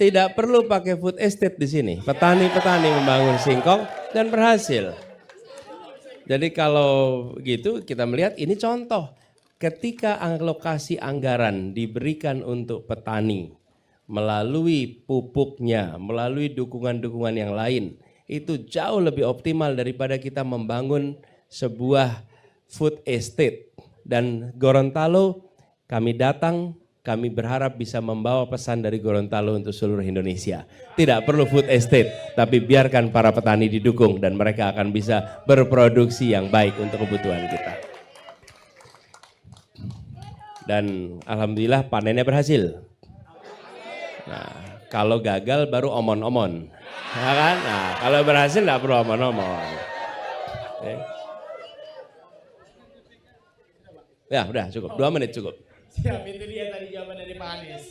Tidak perlu pakai food estate di sini. Petani-petani membangun singkong dan berhasil. Jadi kalau gitu kita melihat ini contoh. Ketika alokasi anggaran diberikan untuk petani melalui pupuknya, melalui dukungan-dukungan yang lain, itu jauh lebih optimal daripada kita membangun sebuah food estate. Dan Gorontalo kami datang, kami berharap bisa membawa pesan dari Gorontalo untuk seluruh Indonesia. Tidak perlu food estate, tapi biarkan para petani didukung dan mereka akan bisa berproduksi yang baik untuk kebutuhan kita. Dan alhamdulillah panennya berhasil. Nah, kalau gagal baru omon-omon. Ya kan? Nah, kalau berhasil nggak perlu omon-omon. Ya udah cukup, 2 menit cukup. Siap, itu dia tadi jawaban dari Pak Anies.